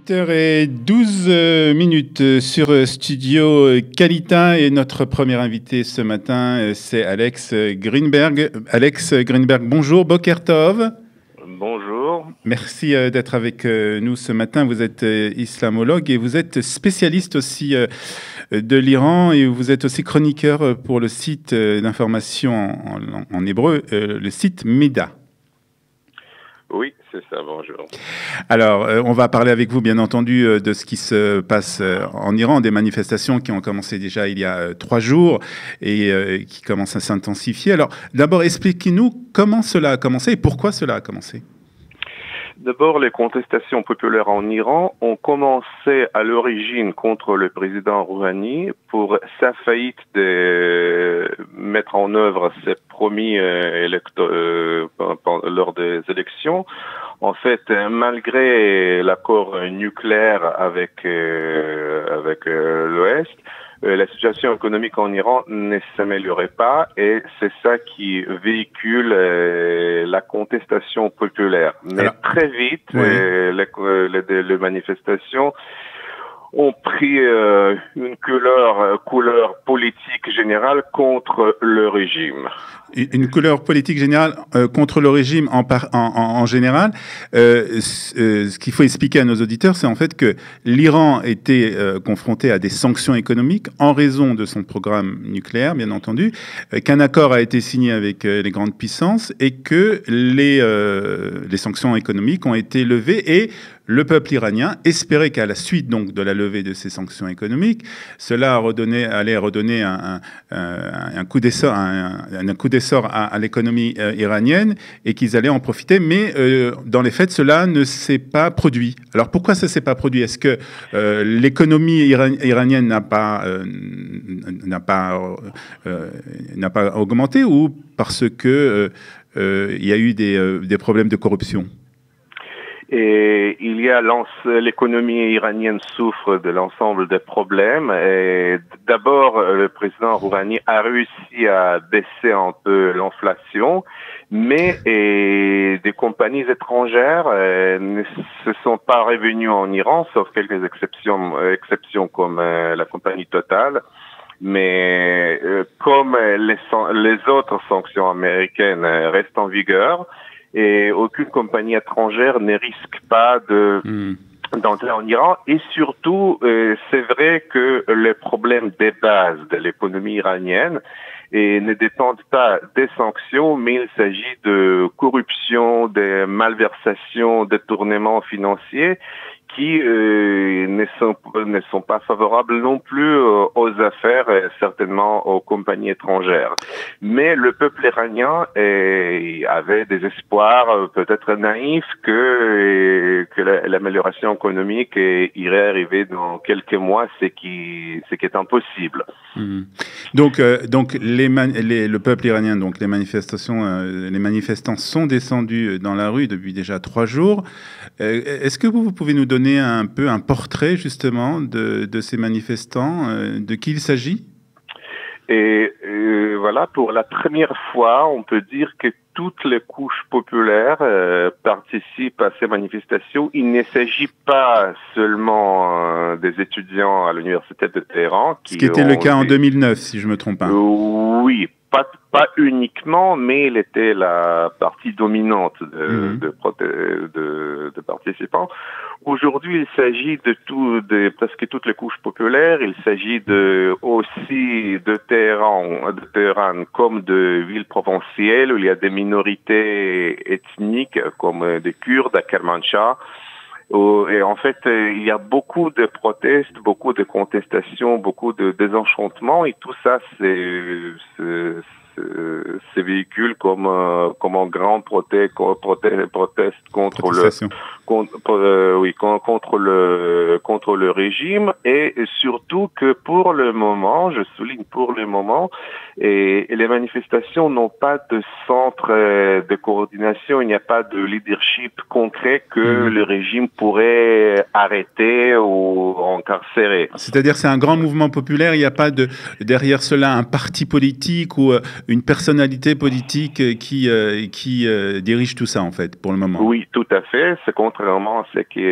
8h12 sur Studio Kalita et notre premier invité ce matin, c'est Alex Greenberg. Alex Greenberg, bonjour, Boker Tov. Bonjour. Merci d'être avec nous ce matin. Vous êtes islamologue et vous êtes spécialiste aussi de l'Iran et vous êtes aussi chroniqueur pour le site d'information en hébreu, le site MEDA. Oui, c'est ça, bonjour. Alors, on va parler avec vous, bien entendu, de ce qui se passe en Iran, des manifestations qui ont commencé déjà il y a 3 jours et qui commencent à s'intensifier. Alors, d'abord, expliquez-nous comment cela a commencé et pourquoi cela a commencé. D'abord, les contestations populaires en Iran ont commencé à l'origine contre le président Rouhani pour sa faillite de mettre en œuvre ses promis lors des élections. En fait, malgré l'accord nucléaire avec l'Ouest, la situation économique en Iran ne s'améliorait pas et c'est ça qui véhicule la contestation populaire. Mais alors, très vite, oui, les manifestations ont pris une couleur politique générale contre le régime. Une couleur politique générale contre le régime en général. Ce qu'il faut expliquer à nos auditeurs, c'est en fait que l'Iran était confronté à des sanctions économiques en raison de son programme nucléaire, bien entendu, qu'un accord a été signé avec les grandes puissances et que les sanctions économiques ont été levées et le peuple iranien espérait qu'à la suite donc de la levée de ces sanctions économiques, cela allait redonner un coup d'essor à l'économie iranienne et qu'ils allaient en profiter. Mais dans les faits, cela ne s'est pas produit. Alors pourquoi ça ne s'est pas produit? Est-ce que l'économie iranienne n'a pas augmenté ou parce que il y a eu des problèmes de corruption? Et l'économie iranienne souffre de l'ensemble des problèmes. Et d'abord, le président Rouhani a réussi à baisser un peu l'inflation, mais des compagnies étrangères ne se sont pas revenues en Iran, sauf quelques exceptions comme la compagnie Total. Mais comme les autres sanctions américaines restent en vigueur, et aucune compagnie étrangère ne risque pas d'entrer en Iran. Et surtout, c'est vrai que les problèmes des bases de l'économie iranienne ne dépendent pas des sanctions, mais il s'agit de corruption, de malversations, détournements financiers qui ne sont pas favorables non plus aux affaires, certainement aux compagnies étrangères. Mais le peuple iranien avait des espoirs peut-être naïfs que l'amélioration économique irait arriver dans quelques mois, ce qui est impossible. Mmh. Donc le peuple iranien, donc les manifestants sont descendus dans la rue depuis déjà 3 jours. Est-ce que vous pouvez nous donner un peu un portrait justement de ces manifestants, de qui il s'agit? Et voilà, pour la première fois, on peut dire que toutes les couches populaires participent à ces manifestations. Il ne s'agit pas seulement des étudiants à l'université de Téhéran. Ce qui était le cas en 2009, si je me trompe pas. Oui, pas uniquement, mais il était la partie dominante de participants. Aujourd'hui, il s'agit de presque toutes les couches populaires. Il s'agit aussi de Téhéran comme de villes provinciales où il y a des minorités ethniques comme des Kurdes à Kermanshah. Et en fait, il y a beaucoup de protestes, beaucoup de contestations, beaucoup de désenchantements, et tout ça, ces véhicules comme un grand proteste contre le régime, et surtout que pour le moment, je souligne pour le moment, et les manifestations n'ont pas de centre de coordination, il n'y a pas de leadership concret que le régime pourrait arrêter ou incarcérer. C'est-à-dire c'est un grand mouvement populaire, il n'y a pas derrière cela un parti politique ou une personnalité politique qui dirige tout ça en fait pour le moment. Oui, tout à fait. contrairement à ce qui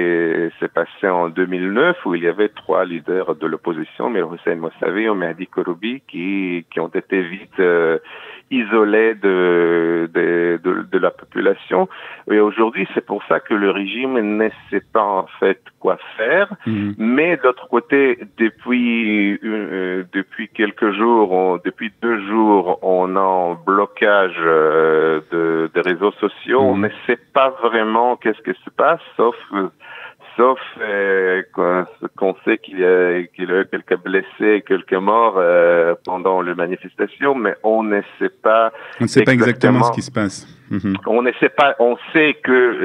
s'est passé en 2009, où il y avait 3 leaders de l'opposition, Mir Hossein Mousavi et Mehdi Kouroubi, qui ont été vite isolés de la population. Et aujourd'hui, c'est pour ça que le régime ne sait pas en fait quoi faire. Mais d'autre côté, depuis quelques jours, depuis 2 jours, on a un blocage des réseaux sociaux. On ne sait pas vraiment qu'est-ce qui se passe, sauf qu'on sait qu'il y a eu quelques blessés, quelques morts pendant les manifestations, mais on ne sait pas. On ne sait pas exactement ce qui se passe. On ne sait pas. On sait que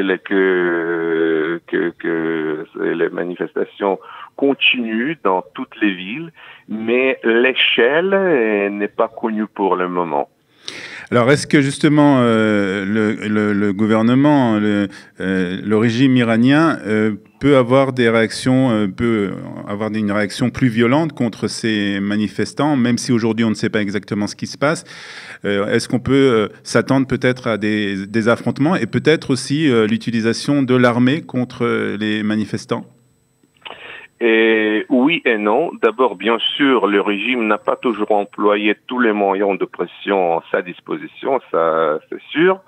les manifestations continuent dans toutes les villes, mais l'échelle n'est pas connue pour le moment. Alors, est-ce que justement le gouvernement, le régime iranien peut avoir une réaction plus violente contre ces manifestants, même si aujourd'hui on ne sait pas exactement ce qui se passe? Est-ce qu'on peut s'attendre peut-être à des affrontements et peut-être aussi l'utilisation de l'armée contre les manifestants? Et oui et non. D'abord, bien sûr, le régime n'a pas toujours employé tous les moyens de pression à sa disposition, ça c'est sûr.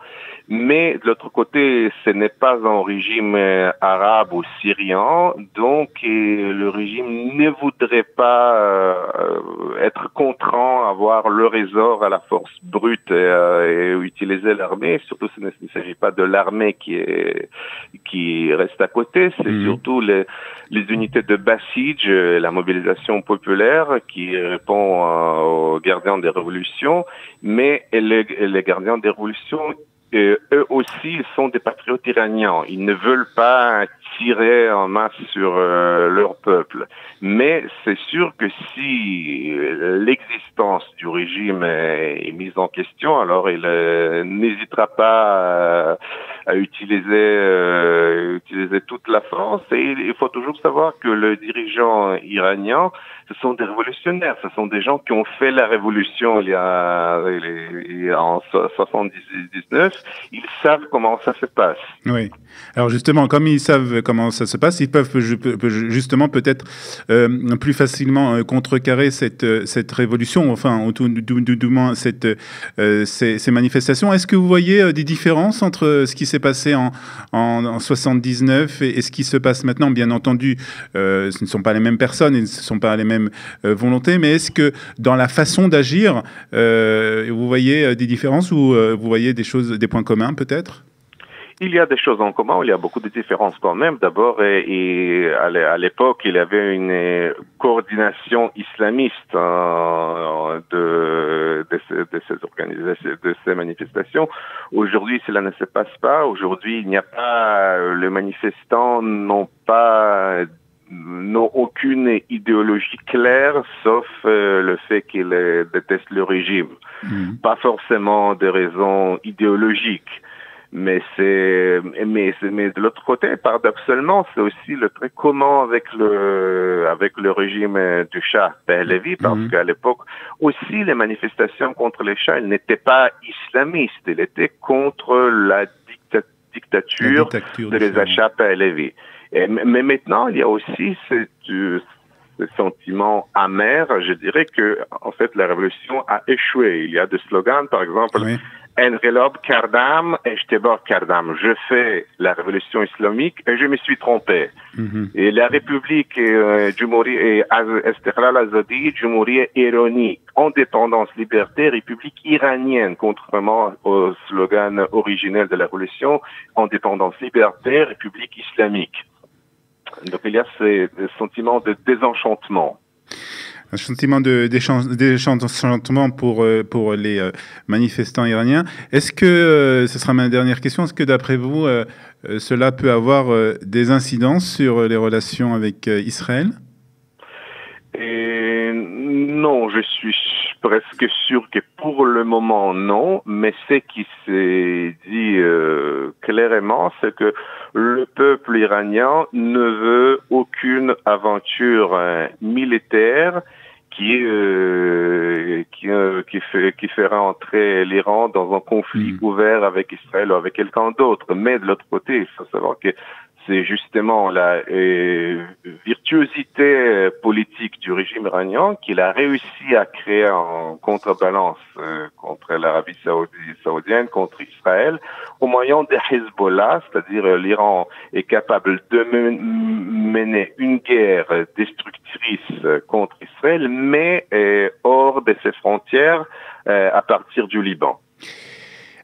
Mais de l'autre côté, ce n'est pas un régime arabe ou syrien, donc le régime ne voudrait pas être contraint à avoir le ressort à la force brute et utiliser l'armée. Surtout, il ne s'agit pas de l'armée qui reste à côté, c'est surtout les unités de Basij, la mobilisation populaire qui répond aux gardiens des révolutions, mais les gardiens des révolutions, eux aussi, ils sont des patriotes iraniens. Ils ne veulent pas tirer en masse sur leur peuple. Mais c'est sûr que si l'existence du régime est mise en question, alors il n'hésitera pas à utiliser toute la force. Et il faut toujours savoir que les dirigeants iraniens, ce sont des révolutionnaires. Ce sont des gens qui ont fait la révolution en 79. Ils savent comment ça se passe. Oui. Alors justement, comme ils savent comment ça se passe, ils peuvent justement peut-être plus facilement contrecarrer cette révolution, enfin, ou du moins ces manifestations. Est-ce que vous voyez des différences entre ce qui s'est passé en 79 et ce qui se passe maintenant? Bien entendu, ce ne sont pas les mêmes personnes et ce ne sont pas les mêmes volontés, mais est-ce que dans la façon d'agir, vous voyez des différences ou vous voyez des points communs peut-être? Il y a des choses en commun, il y a beaucoup de différences quand même. D'abord, à l'époque, il y avait une coordination islamiste de ces organisations, de ces manifestations. Aujourd'hui, cela ne se passe pas. Aujourd'hui, il n'y a pas, les manifestants n'ont aucune idéologie claire, sauf le fait qu'ils détestent le régime. Pas forcément des raisons idéologiques. Mais de l'autre côté, paradoxalement, c'est aussi le très commun avec le régime du Shah Pahlavi, parce qu'à l'époque aussi les manifestations contre les Shahs, elles n'étaient pas islamistes, elles étaient contre la dictature de Reza Shah Pahlavi. Mais maintenant, il y a aussi ce sentiment amer. Je dirais que en fait la révolution a échoué. Il y a des slogans, par exemple. Oui. Enrelob Kardam, Echtebor Kardam. Je fais la révolution islamique et je me suis trompé. Et la République Istiqlal Azadi, Jumhuriya Irani, indépendance, liberté, République iranienne, contrairement au slogan originel de la révolution, indépendance, liberté, République islamique. Donc il y a ce sentiment de désenchantement. Un sentiment désenchantement pour les manifestants iraniens. Est-ce que, ce sera ma dernière question, est-ce que d'après vous, cela peut avoir des incidences sur les relations avec Israël? Non, je suis presque sûr que pour le moment, non. Mais ce qui s'est dit clairement, c'est que le peuple iranien ne veut aucune aventure militaire qui fera entrer l'Iran dans un conflit ouvert avec Israël ou avec quelqu'un d'autre. Mais de l'autre côté, il faut savoir que c'est justement la virtuosité politique du régime iranien qu'il a réussi à créer en contrebalance contre l'Arabie saoudienne, contre Israël, au moyen des Hezbollah, c'est-à-dire l'Iran est capable de mener une guerre destructrice contre Israël, mais hors de ses frontières, à partir du Liban.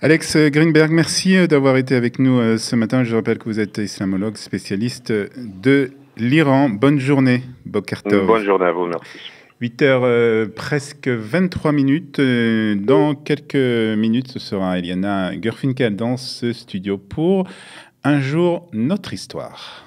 Alex Greenberg, merci d'avoir été avec nous ce matin. Je rappelle que vous êtes islamologue, spécialiste de l'Iran. Bonne journée, Boker Tov. Bonne journée à vous, merci. 8h presque 23 minutes. Dans quelques minutes, ce sera Eliana Gerfinkel dans ce studio pour Un jour, notre histoire.